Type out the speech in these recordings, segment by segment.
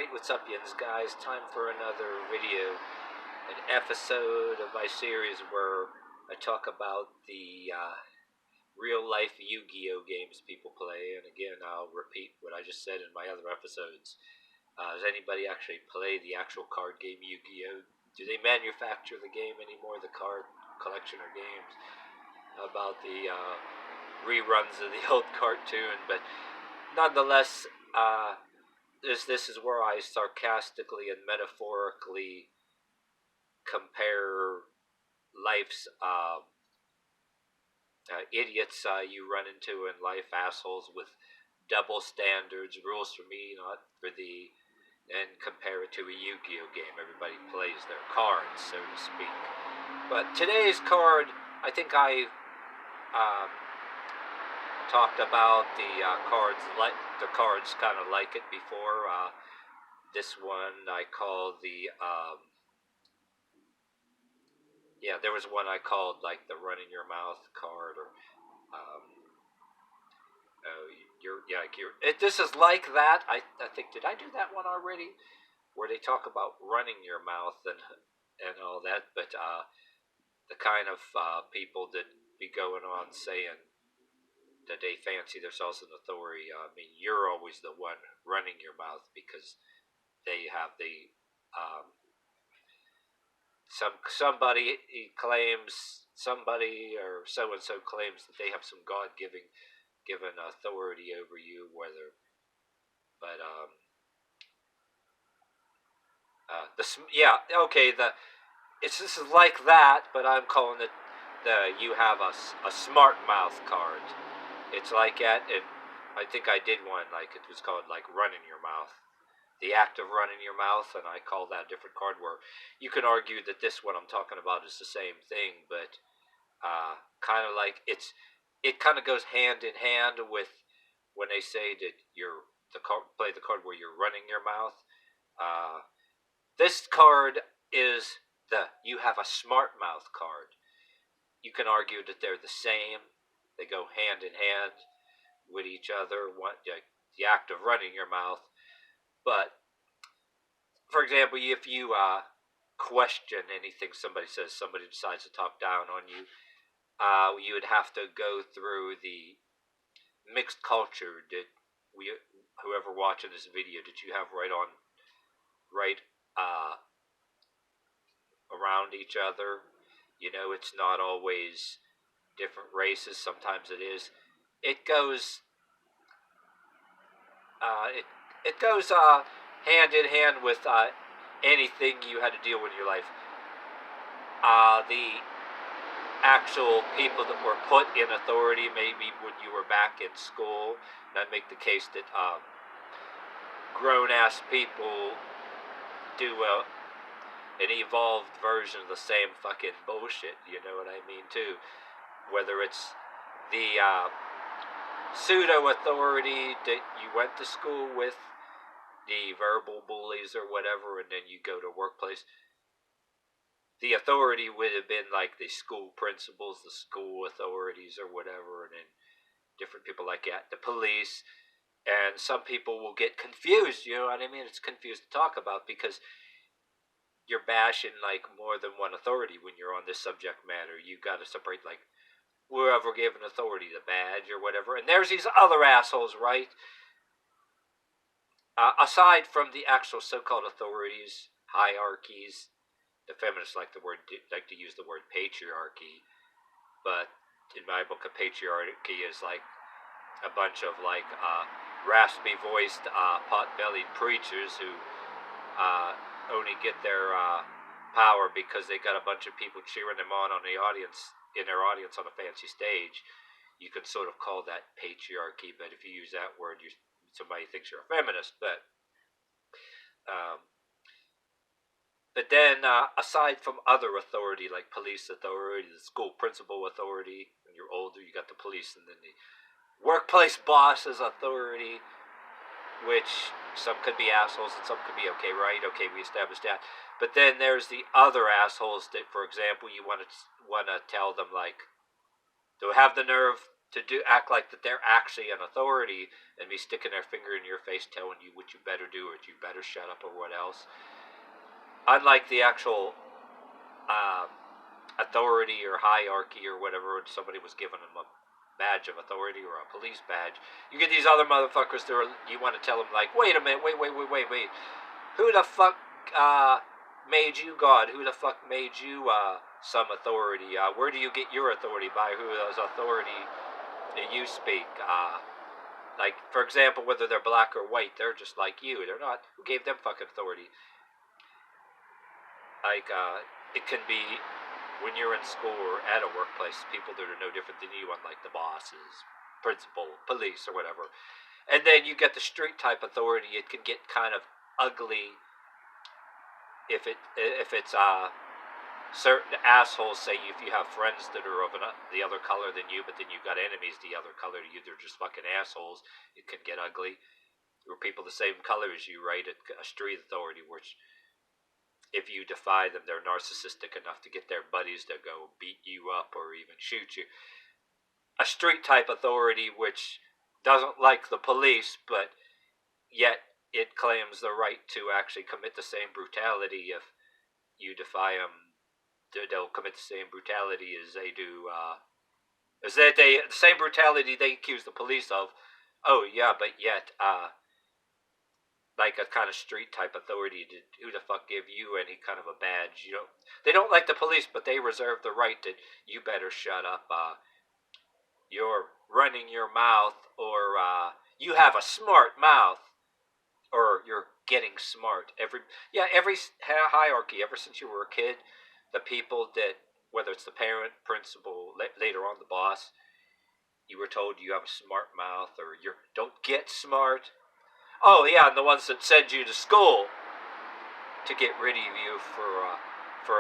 Alright, what's up, yins guys? Time for another video, an episode of my series where I talk about the real-life Yu-Gi-Oh games people play. And again, I'll repeat what I just said in my other episodes. Does anybody actually play the actual card game Yu-Gi-Oh? Do they manufacture the game anymore, the card collection or games? About the reruns of the old cartoon, but nonetheless, this is where I sarcastically and metaphorically compare life's idiots you run into in life, assholes with double standards, rules for me, not for thee, and compare it to a Yu-Gi-Oh game. Everybody plays their cards, so to speak. But today's card, I think I talked about the cards kind of like it before. This one I called the there was one I called like the run in your mouth card, or this is like that. I think, did I do that one already, where they talk about running your mouth and all that? But the kind of people that be going on saying that they fancy themselves an authority. I mean, you're always the one running your mouth because they have the somebody or so and so claims that they have some God-given authority over you. This is like that, but I'm calling it you have a smart mouth card. It's like that, and I think I did one, like it was called like run in your mouth, the act of running your mouth, and I call that a different card, where you can argue that this one I'm talking about is the same thing, but kind of like it kind of goes hand in hand with when they say that play the card where you're running your mouth. This card is you have a smart mouth card. You can argue that they're the same. They go hand in hand with each other. The act of running your mouth. But, for example, if you question anything somebody says, somebody decides to talk down on you, you would have to go through the mixed culture that whoever watching this video, that you have right around each other. You know, it's not always different races. Sometimes it is. It goes hand in hand with anything you had to deal with in your life. The actual people that were put in authority, maybe when you were back in school, and I make the case that grown-ass people do an evolved version of the same fucking bullshit, you know what I mean, too. Whether it's the pseudo-authority that you went to school with, the verbal bullies or whatever, and then you go to workplace. The authority would have been like the school principals, the school authorities or whatever, and then different people like that, the police. And some people will get confused, you know what I mean? It's confused to talk about because you're bashing like more than one authority when you're on this subject matter. You got to separate like whoever gave an authority the badge or whatever. And there's these other assholes, right? Aside from the actual so-called authorities, hierarchies, the feminists like to use the word patriarchy, but in my book, a patriarchy is like a bunch of like raspy-voiced, pot-bellied preachers who only get their power because they got a bunch of people cheering them on their audience on a fancy stage. You could sort of call that patriarchy, but if you use that word, somebody thinks you're a feminist. But then, aside from other authority, like police authority, the school principal authority, when you're older, you got the police, and then the workplace boss's authority, which some could be assholes and some could be okay, right? Okay, we established that. But then there's the other assholes that, for example, you want to tell them, like, to have the nerve to act like that they're actually an authority and be sticking their finger in your face telling you what you better do or you better shut up or what else. Unlike the actual authority or hierarchy or whatever, when somebody was giving them a badge of authority or a police badge, you get these other motherfuckers that are, you want to tell them like, wait a minute, wait. Who the fuck made you God? Who the fuck made you some authority? Where do you get your authority? By whose authority do you speak? Like, for example, whether they're black or white, they're just like you. They're not. Who gave them fucking authority? Like, it can be when you're in school or at a workplace, people that are no different than you, unlike the bosses, principal, police, or whatever. And then you get the street type authority. It can get kind of ugly if it's certain assholes. Say if you have friends that are of the other color than you, but then you've got enemies the other color to you, they're just fucking assholes. It can get ugly. Or people the same color as you, right? A street authority, which if you defy them, they're narcissistic enough to get their buddies to go beat you up or even shoot you. A street type authority which doesn't like the police, but yet it claims the right to actually commit the same brutality if you defy them. They'll commit the same brutality as they do. The same brutality they accuse the police of. Oh yeah, but yet like a kind of street type authority. Who the fuck give you any kind of a badge? They don't like the police, but they reserve the right that you better shut up. You're running your mouth, or you have a smart mouth, or you're getting smart. Every hierarchy ever since you were a kid, the people that, whether it's the parent, principal, later on the boss, you were told you have a smart mouth, or you don't get smart. Oh yeah, and the ones that send you to school to get rid of you for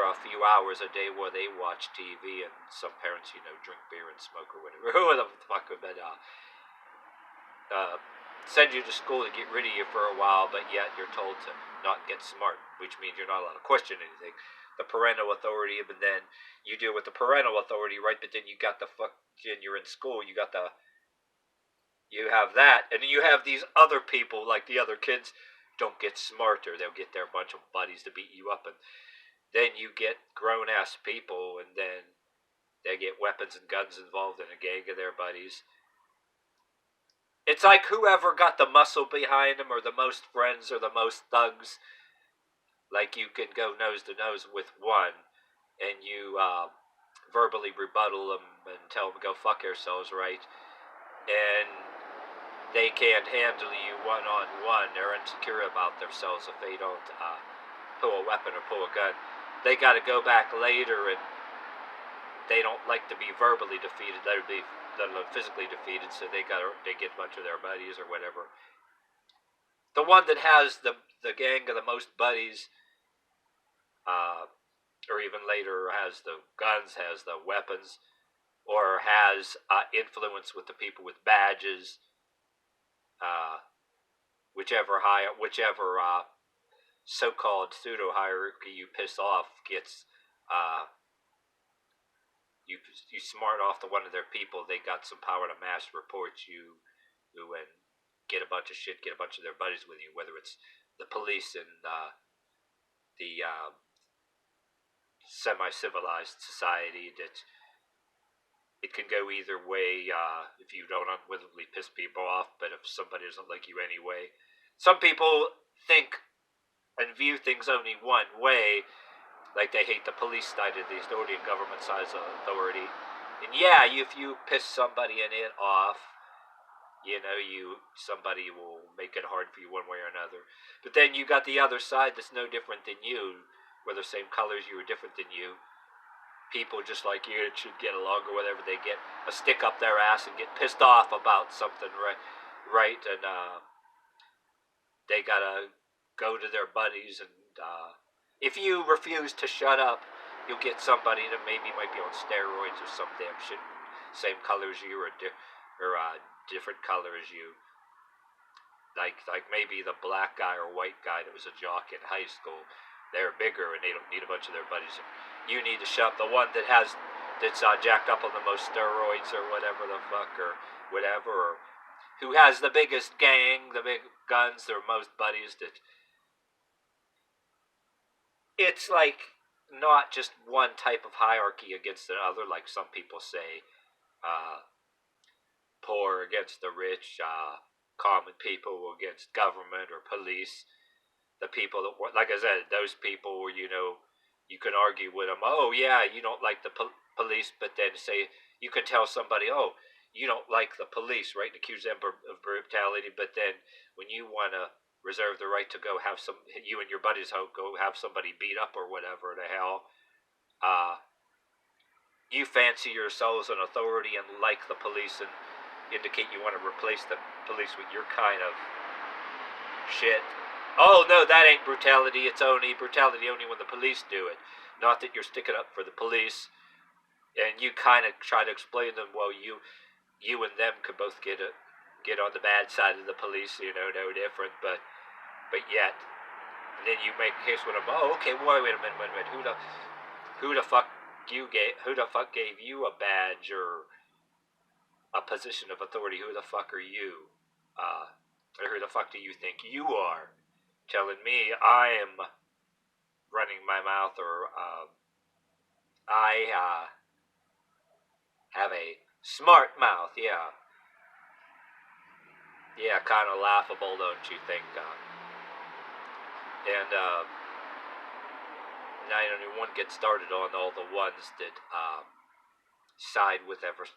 a few hours a day while they watch TV, and some parents, drink beer and smoke or whatever. Who the fuck would send you to school to get rid of you for a while, but yet you're told to not get smart, which means you're not allowed to question anything. The parental authority, and then you deal with the parental authority, right? But then you got you're in school, you have that, and then you have these other people, like the other kids, don't get smarter. They'll get their bunch of buddies to beat you up, and then you get grown-ass people, and then they get weapons and guns involved in a gang of their buddies. It's like whoever got the muscle behind them, or the most friends, or the most thugs. Like you can go nose to nose with one, and you verbally rebuttal them and tell them to go fuck yourselves, right? And they can't handle you one-on-one. They're insecure about themselves if they don't pull a weapon or pull a gun. They got to go back later, and they don't like to be verbally defeated. They'll be physically defeated, so they get a bunch of their buddies or whatever. The one that has the gang of the most buddies, or even later has the guns, has the weapons, or has influence with the people with badges. Whichever so-called pseudo-hierarchy you piss off gets, you smart off to one of their people. They got some power to mass report you, and get a bunch of shit, get a bunch of their buddies with you, whether it's the police and the semi-civilized society. That it can go either way if you don't unwittingly piss people off, but if somebody doesn't like you anyway. Some people think and view things only one way, like they hate the police side of the authority and government side of authority. And yeah, if you piss somebody in it off, somebody will make it hard for you one way or another. But then you got the other side that's no different than you, whether same color as you or different than you. People just like you that should get along or whatever, they get a stick up their ass and get pissed off about something, right? And they gotta go to their buddies, and if you refuse to shut up, you'll get somebody that maybe might be on steroids or some damn shit, same color as you, or different color as you. Like maybe the black guy or white guy that was a jock in high school. They're bigger and they don't need a bunch of their buddies. You need to shut up. The one that has that's jacked up on the most steroids or whatever the fuck or whatever, or who has the biggest gang, the big guns, their most buddies. That it's like not just one type of hierarchy against another, like some people say, poor against the rich, common people against government or police. The people that, like I said, those people where you can argue with them. Oh yeah, you don't like the police, but then say you can tell somebody, oh, you don't like the police, right? And accuse them of brutality, but then when you want to reserve the right to go have you and your buddies go have somebody beat up or whatever the hell, you fancy yourselves an authority and like the police and indicate you want to replace the police with your kind of shit. Oh no, that ain't brutality. It's only brutality only when the police do it. Not that you're sticking up for the police, and you kind of try to explain to them. Well, you and them could both get on the bad side of the police. No different. But yet, then you make a case with them. Oh, okay. Wait a minute. Who the fuck gave you a badge or a position of authority? Who the fuck are you? Or who the fuck do you think you are? Telling me I am running my mouth, or I have a smart mouth. Yeah, kind of laughable, don't you think? And now I don't even want to get started on all the ones that side with ever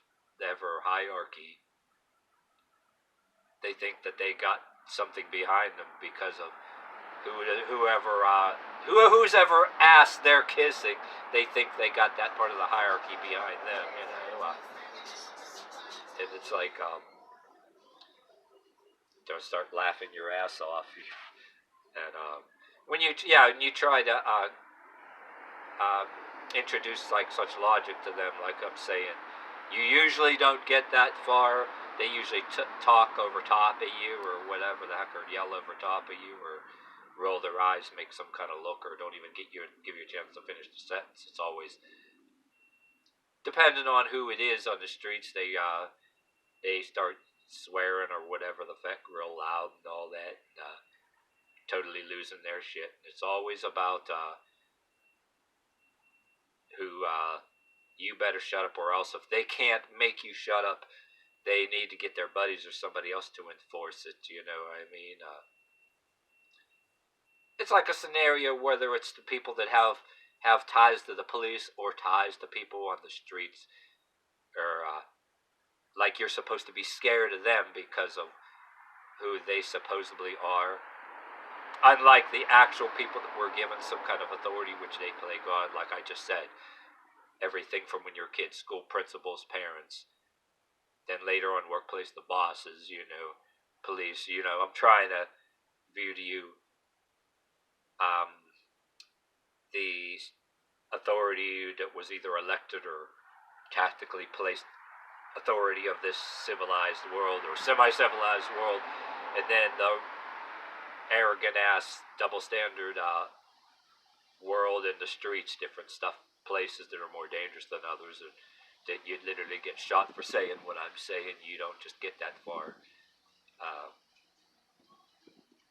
hierarchy. They think that they got something behind them because of who's ever asked they're kissing. They think they got that part of the hierarchy behind them, and it's like don't start laughing your ass off. And when you try to introduce like such logic to them, like I'm saying, you usually don't get that far. They usually talk over top of you or whatever the heck, or yell over top of you, or roll their eyes, make some kind of look, or don't even give you a chance to finish the sentence. It's always depending on who it is on the streets. They start swearing or whatever the fuck real loud and all that, and, totally losing their shit. It's always about who you better shut up, or else if they can't make you shut up, they need to get their buddies or somebody else to enforce it. You know what I mean? It's like a scenario whether it's the people that have ties to the police or ties to people on the streets, or like you're supposed to be scared of them because of who they supposedly are, unlike the actual people that were given some kind of authority which they play God. Like I just said, everything from when you're kids, school principals, parents, then later on workplace, the bosses, police. I'm trying to view to you the authority that was either elected or tactically placed authority of this civilized world or semi-civilized world, and then the arrogant ass double standard world in the streets, different stuff, places that are more dangerous than others, and that you'd literally get shot for saying what I'm saying. You don't just get that far.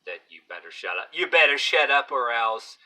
That you better shut up. You better shut up, or else